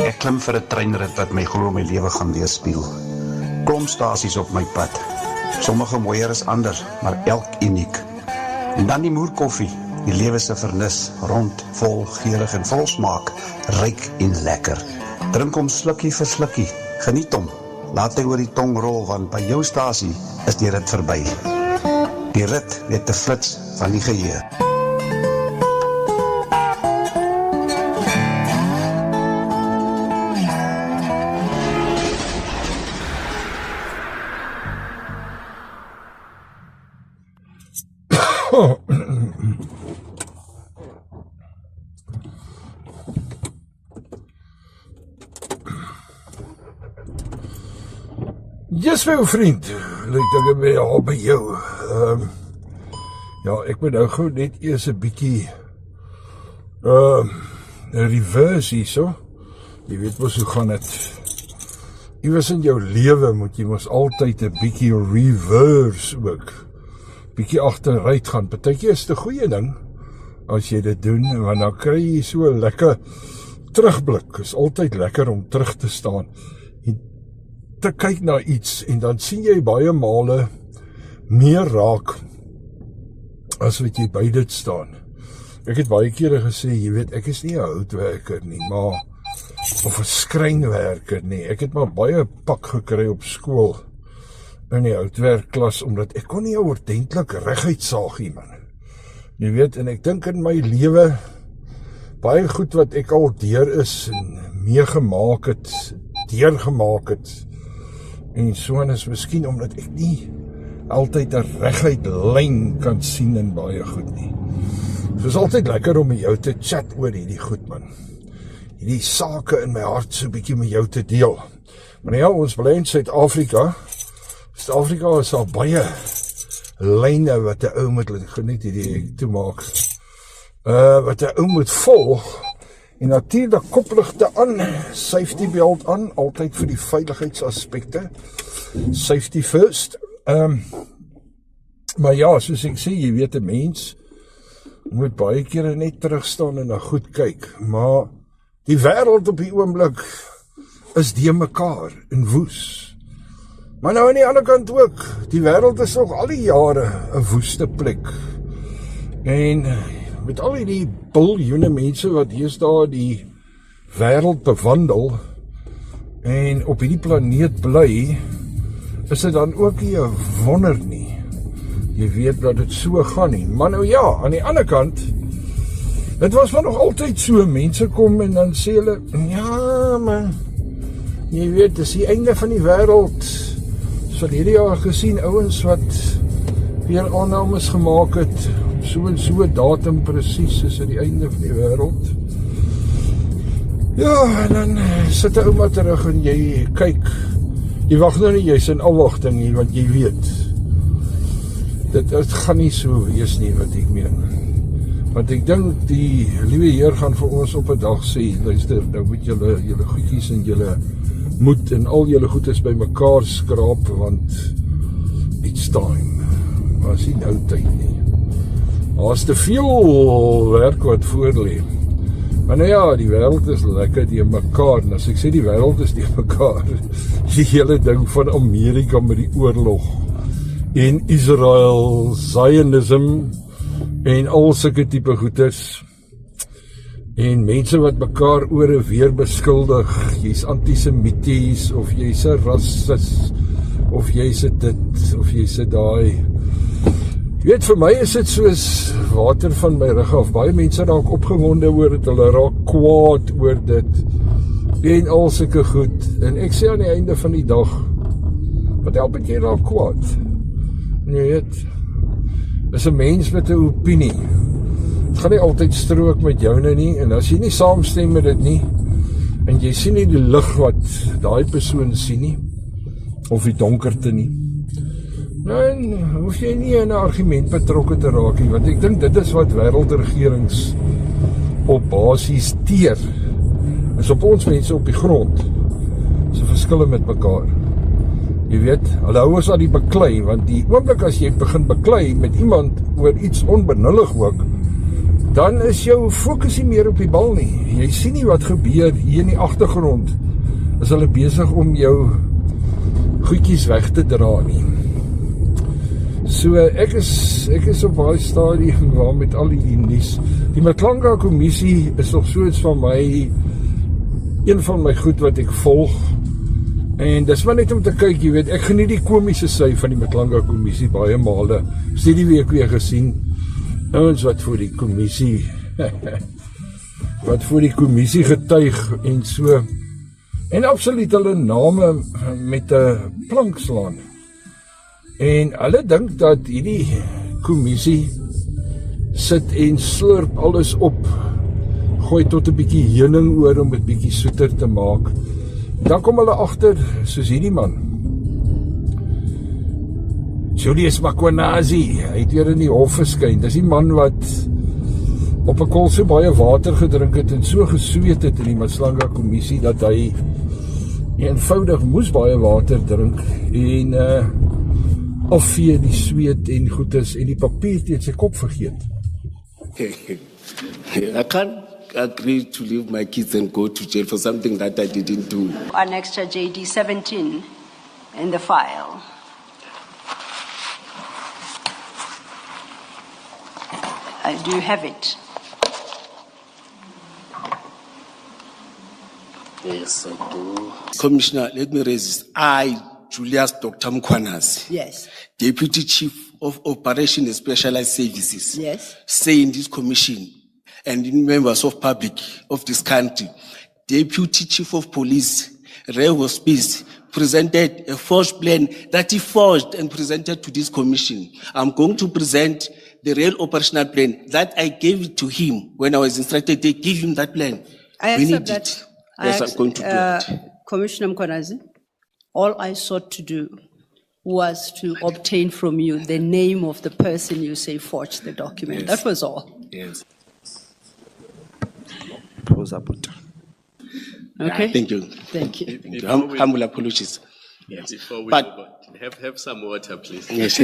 Ek klim vir 'n treinrit wat my glo my lewe gaan weerspieël. Klomp stasies op my pad. Sommige mooier as ander, maar elk uniek. En dan die moerkoffie, die lewe se vernis, rond, vol, geurig en vol smaak, ryk en lekker. Drink hom slukkie vir slukkie, geniet hom. Laat hy oor die tong rol, want by jou stasie is die rit verby. Die rit weet te flits van die geheue. Yes, my vriend, lyk dat ek weer al by jou. Ja, ek moet nou gou net eers 'n bietjie reverse hierso. Jy weet mos hoe gaan dit. Iewers in jou lewe moet jy mos altyd 'n bietjie reverse ook. Bietjie agteruit gaan. Partykeer is dit 'n goeie ding as jy dit doen, want dan kry jy so 'n lekker terugblik. Is altyd lekker om terug te staan en te kyk na iets en dan sien jy baie male meer raak as wat jy by dit staan. Ek het baie kere gesê, jy weet, ek is nie 'n houtwerker nie, maar of 'n skrynwerker nie. Ek het maar baie pak gekry op skool in die houtwerkklas omdat ek kon nie ordentlik reguit saag nie, man. Jy weet, en ek dink in my lewe baie goed wat ek al deur is en meegemaak het, deurgemaak het. En so is miskien omdat ek nie altyd 'n reguit lyn kan sien in baie goed nie. So is altyd lekker om met jou te chat oor hierdie goed, man. Hierdie sake in my hart so 'n bietjie met jou te deel. Maar ja, ons bly in Suid-Afrika. Suid-Afrika is al baie lyne wat 'n ou moet geniet hierdie toemaak. Wat 'n ou moet volg. En natuurlik kopligte aan, safety belt aan, altyd vir die veiligheidsaspekte. Safety first. Maar ja, soos ek sê, jy weet 'n mens moet baie kere net terugstaan en na goed kyk. Maar die wêreld op die oomblik is de mekaar en woes. Maar nou aan die ander kant ook, die wêreld is nog al die jare 'n woeste plek. En met al die biljoene mense wat deesdae die wêreld bewandel en op hierdie planeet bly, is dit dan ook nie 'n wonder nie. Jy weet dat dit so gaan nie. Maar nou ja, aan die ander kant, dit was maar nog altyd so, mense kom en dan sê hulle, ja man, jy weet, dis die einde van die wêreld. So hierdie jaar gesien, ouens wat weer aannames gemaak het, so en so datum presies is dit die einde van die wêreld. Ja, en dan sit 'n ouma terug en jy kyk. Jy wag nou nie, jy's in afwagting nie, want jy weet. Dit gaan nie so wees nie wat ek meen. Want ek dink die liewe Heer gaan vir ons op 'n dag sê, luister, nou moet julle goedjies en julle moed en al julle goedes by mekaar skraap, want it's time. Maar is nie nou tyd nie. Daar's te veel werk wat voor lê. Maar nou ja, die wêreld is lekker die mekaar. En as ek sê die wêreld is die mekaar, die hele ding van Amerika met die oorlog en Israel, Zionism en al sulke tipe goeders. En mense wat mekaar oor en weer beskuldig, jy's antisemities of jy's 'n rasis of jy's dit of jy's daai. Jy weet, vir my is dit soos water van my rug af. Baie mense raak opgewonde oor dit, hulle raak kwaad oor dit en al sulke goed. En ek sê aan die einde van die dag, wat help ek jy raak kwaad? En jy weet, is 'n mens met 'n opinie. Het gaan nie altyd strook met joune nie, en as jy nie saamstem met dit nie, en jy sien nie die lig wat daai persoon sien nie, of die donkerte nie, dan hoef jy nie in 'n argument betrokke te raak nie, want ek dink dit is wat wêreldregerings op basis teer, is op ons mense op die grond, se verskille met mekaar. Jy weet, hulle hou ons aan die beklei, want die oomblik as jy begin beklei met iemand oor iets onbenullig ook, dan is jou fokus nie meer op die bal nie. Jy sien nie wat gebeur hier in die agtergrond. Is hulle besig om jou goedjies weg te dra nie. So ek is op baie stadium waar met al die nuus. Die Matlanga kommissie is nog soos van my een van my goed wat ek volg. En dis maar net om te kyk, jy weet, ek geniet die komische sy van die Matlanga kommissie baie male. Is die week weer gesien. Ouens wat voor die kommissie getuig en so. En absoluut hulle name met 'n plank slaan. En hulle dink dat hierdie kommissie sit en slurp alles op, gooi tot 'n bietjie heuning oor om dit bietjie soeter te maak. Dan kom hulle agter, soos hierdie man, Julius Mkhwanazi, hy het weer in die hof verskyn. Dis die man wat op 'n kol so baie water gedrink het en so gesweet het in die Matlanga kommissie dat hy eenvoudig moes baie water drink en afvee die sweet en goedes en die papier teen sy kop vergeet. I can't agree to leave my kids and go to jail for something that I didn't do. Annexed JD 17 in the file. Do you have it? Yes, I do. Commissioner, let me raise this. I, Julius Dr. Mkhwanazi, Yes. Deputy Chief of Operation and Specialized Services, Yes. say in this commission and in members of public of this country, Deputy Chief of Police, Ray Hospice, presented a forged plan that he forged and presented to this commission. I'm going to present the real operational plan that I gave it to him when I was instructed to give him that plan. I We accept need that. it. Yes, I'm going to do it. Commissioner Mkhwanazi, all I sought to do was to obtain from you the name of the person you say forged the document. Yes. That was all. Yes. Okay? Thank you. Thank you. Thank you. Humble apologies. Yes. Before we But- move on, have some water, please. Yes.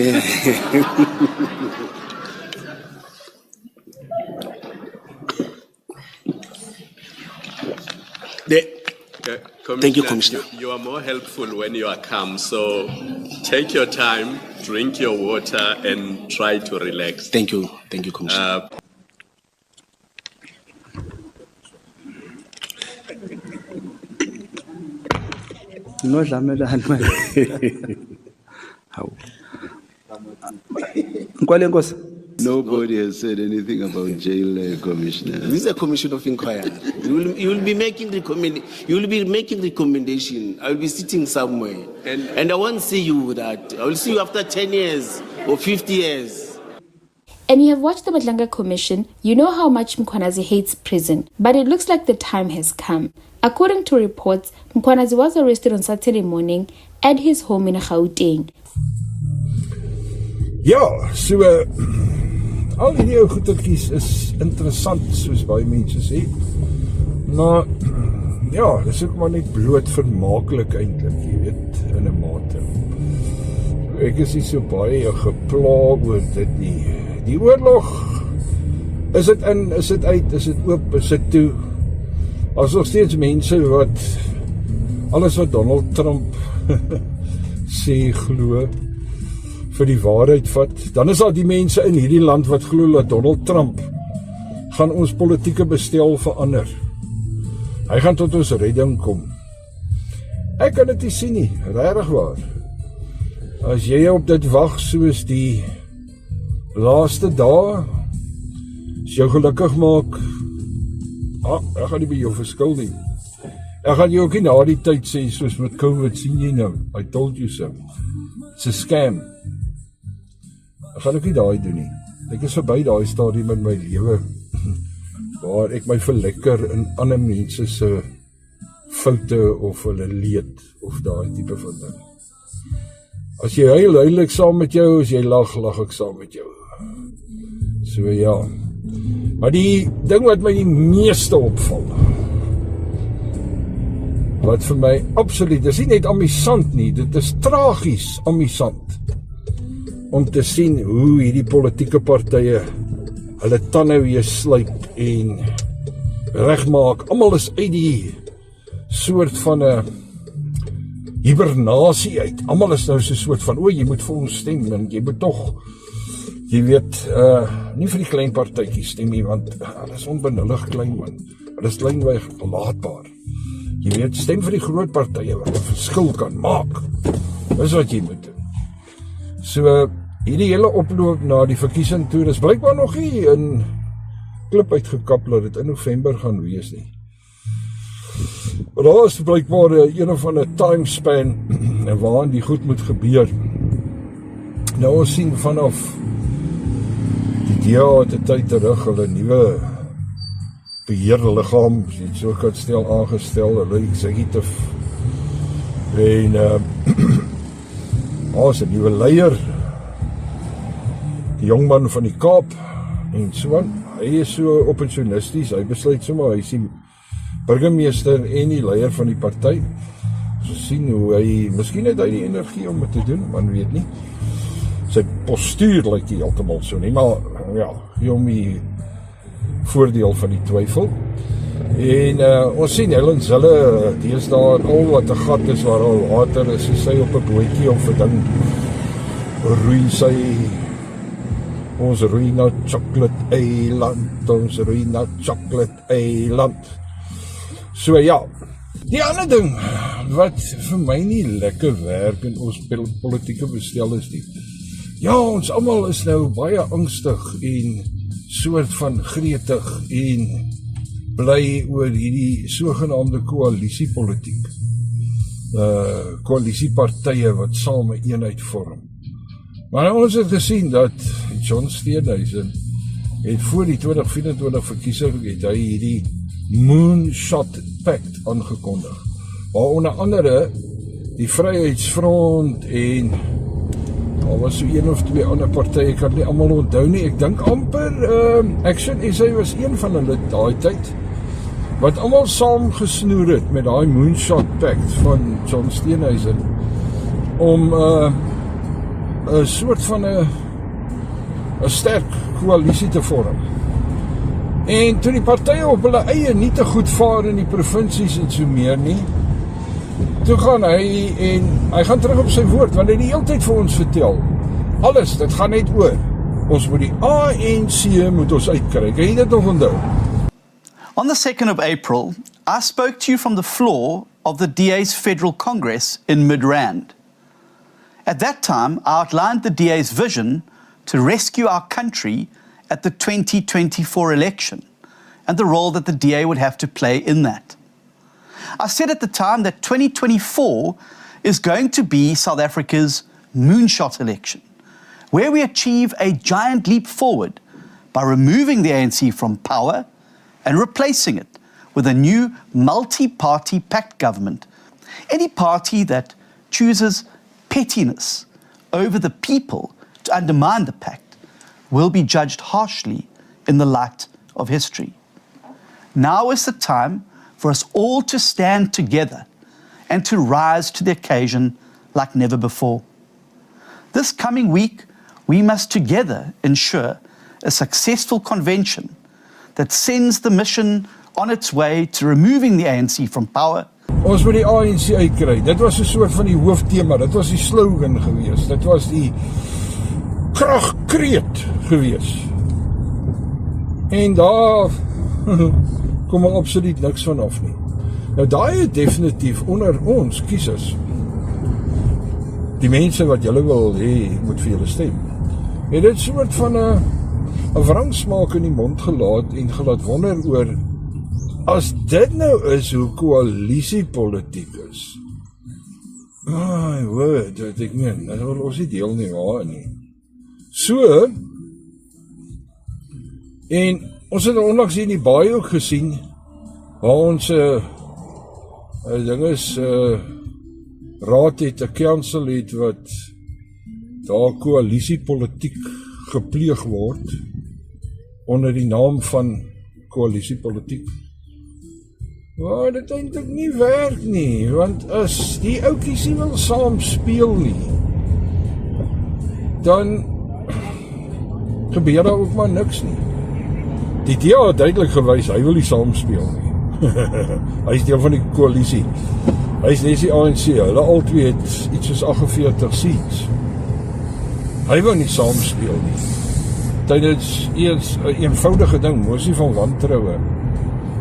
Thank you, Commissioner. You are more helpful when you are calm, so take your time, drink your water, and try to relax. Thank you, Commissioner. Nodlamelani manje. Hawu. Nkwale Nkosi. Nobody has said anything about jail, Commissioner. This is a commission of inquiry. You will be making recommendation. I will be sitting somewhere, and I won't see you that. I will see you after 10 years or 50 years. And you have watched the Matlanga Commission, you know how much Mkhwanazi hates prison. But it looks like the time has come. According to reports, Mkhwanazi was arrested on Saturday morning at his home in Gauteng. Ja, so al die ou goetertjies is interessant, soos baie mense sê. Maar ja, dis ook maar net bloot vermaaklik eintlik, jy weet, in 'n mate. So, ek is nie so baie gepla oor dit nie. Die oorlog, is dit in, is dit uit, is dit oop, is dit toe? As nog steeds mense wat alles wat Donald Trump sê glo vir die waarheid vat, dan is daar die mense in hierdie land wat glo dat Donald Trump gaan ons politieke bestel verander. Hy gaan tot ons redding kom. Ek kan dit nie sien nie, regtig waar. As jy op dit wag soos die laaste dae, as jou gelukkig maak, ek gaan nie by jou verskil nie. Ek gaan jou ook nie na die tyd sê, soos met COVID, sien jy nou, I told you so. It's a scam. Ek gaan ook nie daai doen nie. Ek is verby daai stadium in my lewe waar ek my verlekker in ander mense se foute of hulle leed of daai tipe van ding. As jy huil ek saam met jou, as jy lag ek saam met jou. So ja. Maar die ding wat my die meeste opval, wat vir my absoluut, dis nie net amusant nie, dit is tragies amusant om te sien hoe hierdie politieke partye hulle tande weer slyp en regmaak. Almal is uit die soort van 'n hibernasie uit. Almal is nou so 'n soort van, jy moet vir ons stem, en jy moet tog, jy weet, nie vir die klein partytjies stem nie, want hulle is onbenullig klein, man. Hulle is kleinweg laatbaar. Jy weet, stem vir die groot partye wat 'n verskil kan maak. Dis wat jy moet doen. So, hierdie hele oploop na die verkiesing toe, is blykbaar nog nie in klip uitgekap dat dit in November gaan wees nie. Maar daar is blykbaar een of ander timespan waarin die goed moet gebeur. Nou ons sien vanaf die DA het 'n tyd terug hulle nuwe beheerliggaam, so kan stel, aangestel, hulle executive, en is 'n nuwe leier, die jongman van die Kaap, en so aan. Hy is so opportunisties, hy besluit sommer, hy is die burgemeester en die leier van die party. So sien hoe hy, miskien het hy die energie om dit te doen, man weet nie. Sy postuur lyk nie heeltemal so nie, maar ja, gee hom die voordeel van die twyfel. En ons sien Helen Zille, die is daar al wat 'n gat is waar al water is, sy op 'n bootjie of 'n ding, roei sy, ons roei na Chocolate Eiland, ons roei na Chocolate Eiland. So ja, die ander ding, wat vir my nie lekker werk in ons politieke bestel is nie. Ja, ons almal is nou baie angstig en soort van gretig en bly oor hierdie sogenaamde koalisiepolitiek. Koalisiepartye wat saam 'n eenheid vorm. Maar ons het gesien dat John Steenhuisen het voor die 2024 verkiesing het hy hierdie Moonshot Pact aangekondig, waar onder andere die Vryheidsfront en daar was so een of twee ander partye, ek kan nie almal onthou nie, ek dink amper Action SA was een van hulle daai tyd, wat almal saam gesnoer het met daai Moonshot Pact van John Steenhuisen om 'n soort van 'n sterk koalisie te vorm. En toe die partye op hulle eie nie te goed vaar in die provinsies en so meer nie, toe gaan hy gaan terug op sy woord, want hy die hele tyd vir ons vertel, alles, dit gaan net oor, ons moet die ANC moet ons uitkry, kan jy dit nog onthou? On the 2nd of April, I spoke to you from the floor of the DA's Federal Congress in Midrand. At that time, I outlined the DA's vision to rescue our country at the 2024 election and the role that the DA would have to play in that. I said at the time that 2024 is going to be South Africa's moonshot election, where we achieve a giant leap forward by removing the ANC from power and replacing it with a new multi-party pact government. Any party that chooses pettiness over the people to undermine the pact will be judged harshly in the light of history. Now is the time for us all to stand together and to rise to the occasion like never before. This coming week, we must together ensure a successful convention that sends the mission on its way to removing the ANC from power. Ons moet die ANC uitkry. Dit was 'n soort van die hooftema, dit was die slogan gewees, dit was die kragkreet gewees. En daar kom er absoluut niks van af nie. Nou daai is definitief onder ons kiesers, die mense wat julle wil hê moet vir julle stem, het dit soort van 'n wrangsmaak in die mond gelaat en gelaat wonder oor, as dit nou is hoe koalisiepolitiek is, my word, wat ek meen, dat wil ons nie deel nie waar nie. So, en ons het onlangs hier in die baie ook gesien, waar ons ding is, raad het, 'n council het, wat daar koalisiepolitiek gepleeg word, onder die naam van koalisiepolitiek. Maar dit eintlik nie werk nie, want as die oukies nie wil saam speel nie, dan gebeur daar ook maar niks nie. Die DA het duidelik gewys, hy wil nie saamspeel nie. Hy is deel van die koalisie. Hy is net die ANC, hulle albei het iets soos 48 seats. Hy wil nie saamspeel nie. Dit is eers 'n eenvoudige ding, mosie van wantroue,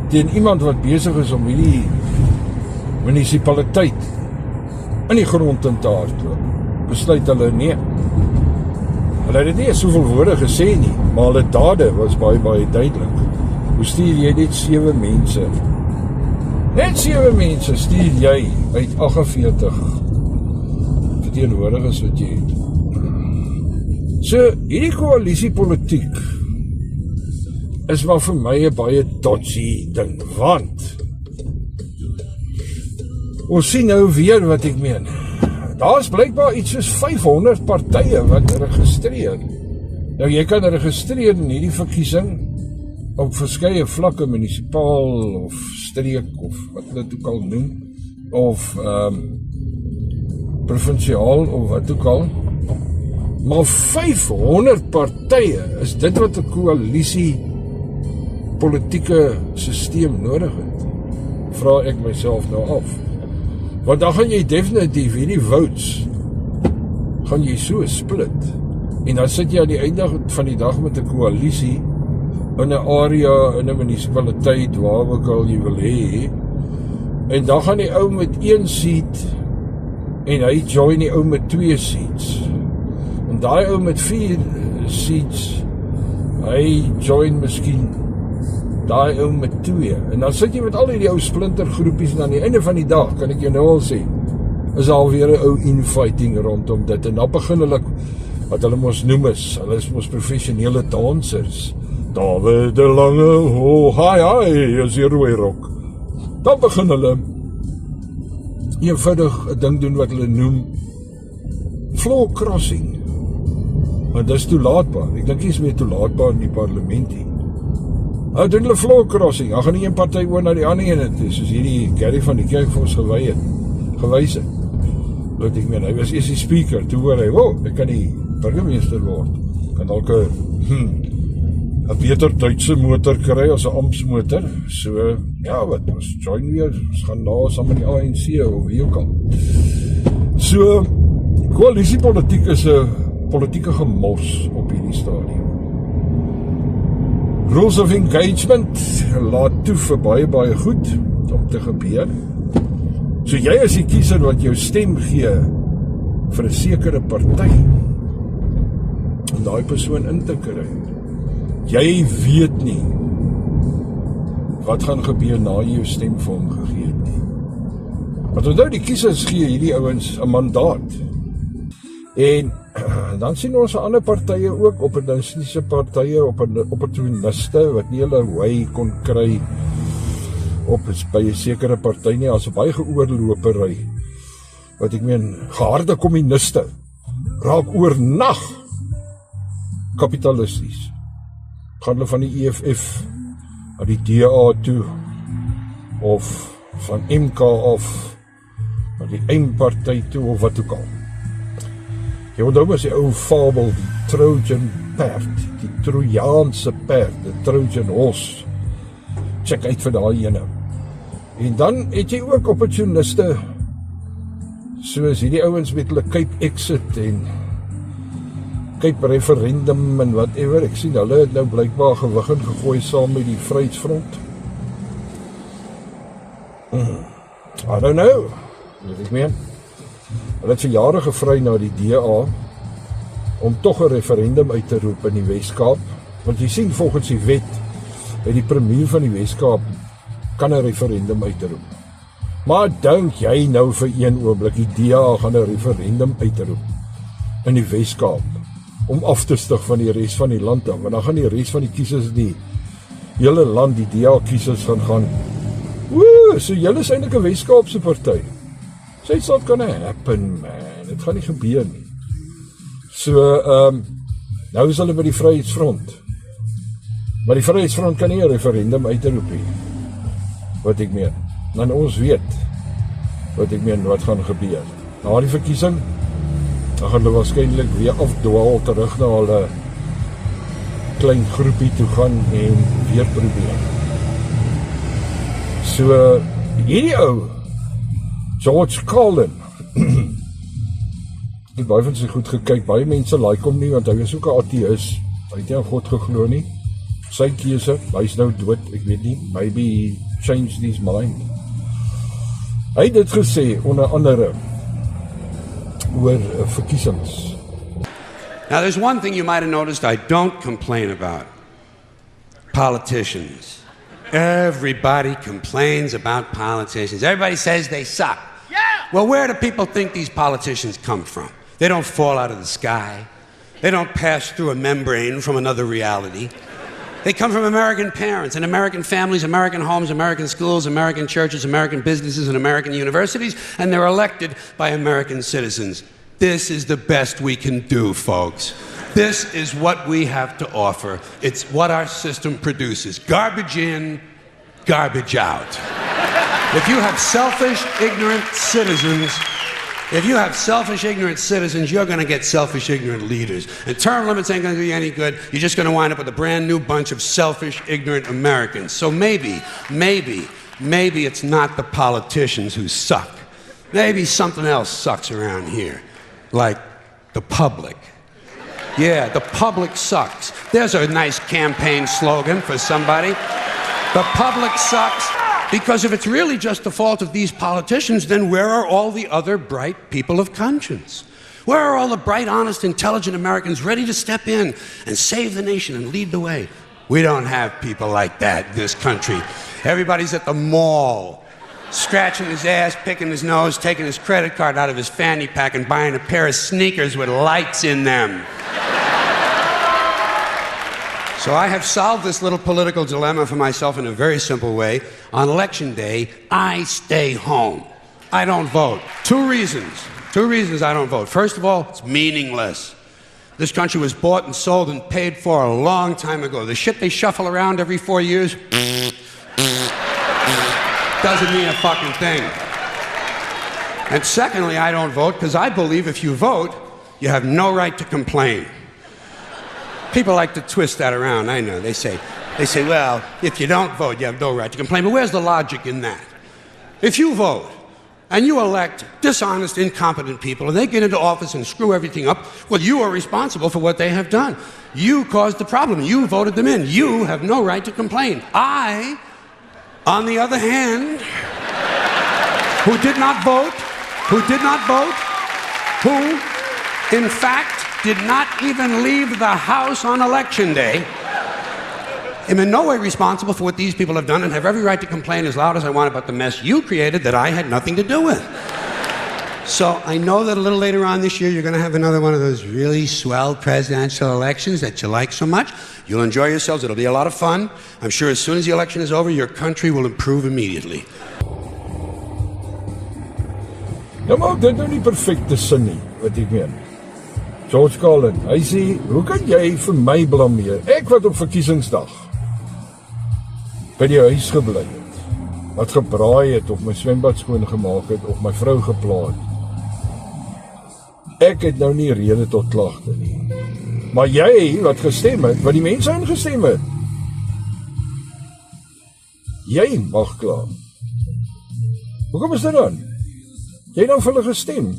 teen iemand wat besig is om hierdie munisipaliteit in die grond in te hardloop. Besluit hulle nee. Hulle het dit nie soveel woorde gesê nie, maar hulle dade was baie duidelik. Hoe stuur jy net 7 mense? Net 7 mense stuur jy uit 48 verteenwoordigers wat jy het. So, hierdie koalisiepolitiek is maar vir my 'n baie dodgy ding, want ons sien nou weer wat ek meen. Daar is blykbaar iets soos 500 partye wat registreer. Nou jy kan registreer in hierdie verkiesing op verskeie vlakke, munisipaal of streek of wat hulle dit ook al noem, of provinsiaal of wat ook al. Maar 500 partye, is dit wat 'n koalisie politieke sisteem nodig het? Vra ek myself nou af. Want dan gaan jy definitief hierdie votes gaan jy so split. En dan sit jy aan die einde van die dag met 'n koalisie in 'n area, in 'n munisipaliteit, waar ook al jy wil hê. En dan gaan die ou met 1 seat en hy join die ou met 2 seats. En daai ou met 4 seats, hy join miskien daai ou met 2. En dan sit jy met al die ou splintergroepies en aan die einde van die dag, kan ek jou nou al sê, is alweer 'n ou infighting rondom dit. En dan begin hulle, wat hulle mos noem is, hulle is mos professionele dansers. David de Lange, oh, hi, is hier rooi rok. Dan begin hulle eenvoudig 'n ding doen wat hulle noem floor crossing. Maar dis toelaatbaar. Ek dink nie is meer toelaatbaar in die parlement nie. Nou doen hulle floor crossing. Dan gaan die een party oor na die ander een toe, soos hierdie Gary van die kerk vir ons gewys het. Wat ek meen, hy was eers die speaker, toe hoor hy, ek kan die burgemeester word. Kan dalk 'n beter Duitse motor kry as 'n amptsmotor. So, ja, wat ons join weer, ons gaan daar saam met die ANC of wie ook al. So, koalisiepolitiek is 'n politieke gemors op hierdie stadium. Rules of engagement laat toe vir baie goed om te gebeur. So jy is die kiezer wat jou stem gee vir 'n sekere party om daai persoon in te kry. Jy weet nie wat gaan gebeur na jy jou stem vir hom gegee het nie. Want onthou, die kiesers gee hierdie ouens 'n mandaat. En dan sien ons ander partye ook, opportunistiese partye, opportuniste wat nie hulle way kon kry op by 'n sekere party nie, as 'n baie geoorlopery. Wat ek meen, geharde kommuniste raak oornag kapitalisties. Gaan hulle van die EFF na die DA toe, of van MK af na die M-party toe, of wat ook al. Jy onthou was die ou fabel, die Trojan perd, die Trojaanse perd, die Trojan horse. Check uit vir daai ene. En dan het jy ook opportuniste, soos hierdie ouens met hulle Cape Exit en Cape Referendum en whatever. Ek sien hulle het nou blykbaar gewig in gegooi saam met die Vryheidsfront. I don't know, weet ek meen. Hulle het vir jare gevry na die DA om tog 'n referendum uit te roep in die Wes-Kaap, want jy sien volgens die wet by die premier van die Wes-Kaap kan 'n referendum uitroep. Maar dink jy nou vir een oomblik die DA gaan 'n referendum uitroep in die Wes-Kaap om af te stig van die res van die land af, want dan gaan die res van die kiesers die hele land, die DA kiesers gaan so julle is eintlik 'n Wes-Kaapse party. So it's not gonna happen, man. Dit gaan nie gebeur nie. So, nou is hulle by die Vryheidsfront. Maar die Vryheidsfront kan nie 'n referendum uitroep nie. Wat ek meen. Dan ons weet wat ek meen, wat gaan gebeur. Na die verkiesing, dan gaan hulle waarskynlik weer afdwaal terug na hulle klein groepie toe gaan en weer probeer. So, hierdie ou, George Carlin, ek het baie van sy goed gekyk, baie mense like hom nie, want hy is ook 'n ateïs, hy het nie aan God geglo nie, sy keuse, hy is nou dood, ek weet nie, maybe he changed his mind. Hy het dit gesê, onder andere, oor verkiesings. Now, there's one thing you might have noticed I don't complain about. Politicians. Everybody complains about politicians. Everybody says they suck. Yeah! Well, where do people think these politicians come from? They don't fall out of the sky. They don't pass through a membrane from another reality. They come from American parents and American families, American homes, American schools, American churches, American businesses, and American universities, and they're elected by American citizens. This is the best we can do, folks. This is what we have to offer. It's what our system produces. Garbage in, garbage out. If you have selfish, ignorant citizens, you're going to get selfish, ignorant leaders. And term limits ain't going to do you any good. You're just going to wind up with a brand new bunch of selfish, ignorant Americans. So maybe it's not the politicians who suck. Maybe something else sucks around here. Like the public. Yeah, the public sucks. There's a nice campaign slogan for somebody. The public sucks. Because if it's really just the fault of these politicians, then where are all the other bright people of conscience? Where are all the bright, honest, intelligent Americans ready to step in and save the nation and lead the way? We don't have people like that in this country. Everybody's at the mall, scratching his ass, picking his nose, taking his credit card out of his fanny pack and buying a pair of sneakers with lights in them. So I have solved this little political dilemma for myself in a very simple way. On election day, I stay home. I don't vote. Two reasons I don't vote. First of all, it's meaningless. This country was bought and sold and paid for a long time ago. The shit they shuffle around every 4 years doesn't mean a fucking thing. And secondly, I don't vote because I believe if you vote, you have no right to complain. People like to twist that around, I know. They say, well, if you don't vote, you have no right to complain. But where's the logic in that? If you vote and you elect dishonest, incompetent people and they get into office and screw everything up, well, you are responsible for what they have done. You caused the problem. You voted them in. You have no right to complain. I, on the other hand, who did not vote, who in fact did not even leave the house on election day, am in no way responsible for what these people have done and have every right to complain as loud as I want about the mess you created that I had nothing to do with. So I know that a little later on this year, you're going to have another one of those really swell presidential elections that you like so much. You'll enjoy yourselves. It'll be a lot of fun. I'm sure as soon as the election is over, your country will improve immediately. Nou maar dit nou nie perfecte sin nie, wat ek meen. George Carlin, hy sê, hoe kan jy vir my blameer? Ek wat op verkiesingsdag by die huis gebly het, wat gebraai het, of my swembad skoon gemaak het, of my vrou gepla het. Ek het nou nie rede tot klagte nie. Maar jy wat gestem het, wat die mense ingestem het, jy mag kla. Hoekom is dit dan? Jy het nou vir hulle gestem.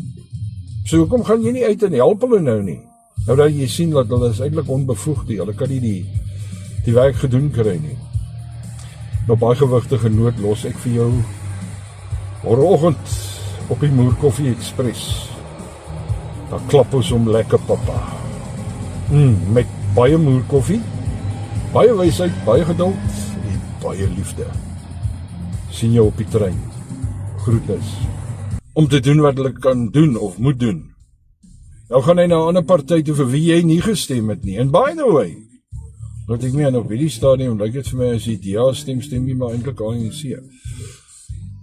So hoekom gaan jy nie uit en help hulle nou nie? Nou dat jy sien dat hulle is eintlik onbevoegd, hulle kan nie die werk gedoen kry nie. Nou baie gewigtige noot los ek vir jou morgenoggend op die Moerkoffie Express. Dan klap ons om lekker papa. Met baie moerkoffie, baie wysheid, baie geduld en baie liefde. Sien jou op die trein. Groetnis. Om te doen wat hulle kan doen of moet doen. Nou gaan hy na 'n ander party toe vir wie jy nie gestem het nie. And by the way, wat ek meen op hierdie stadium, lyk dit vir my as die DA stem nie, maar eintlik ANC.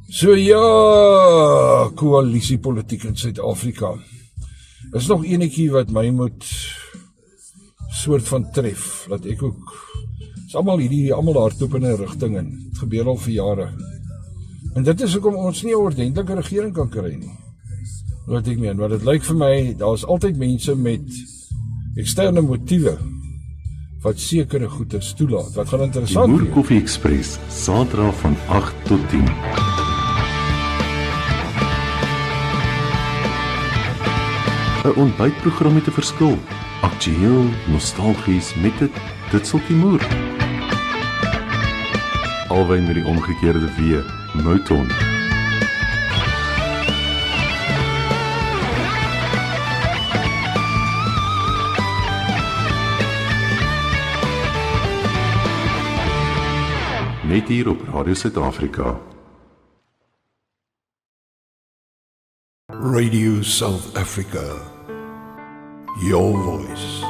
So ja, koalisiepolitiek in Suid-Afrika. Is nog enetjie wat my moet soort van tref, dat ek ook, is almal hardloop in 'n rigting in. Het gebeur al vir jare. En dit is hoekom ons nie 'n ordentlike regering kan kry nie. Wat ek meen, want dit lyk vir my, daar is altyd mense met eksterne motiewe, wat sekere goeders toelaat. Wat gaan Die interessant Moer wees. Koffie Express, Saterdag van 8 tot 10. 'n Ontbytprogram met 'n verskil. Aktueel, nostalgies met dit sal die Moer. Alwyn met die omgekeerde W, Mouton. Net hier op Radio Suid-Afrika. Radio South Africa. Your voice.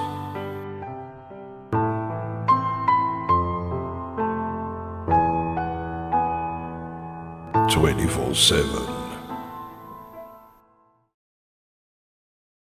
.24/7.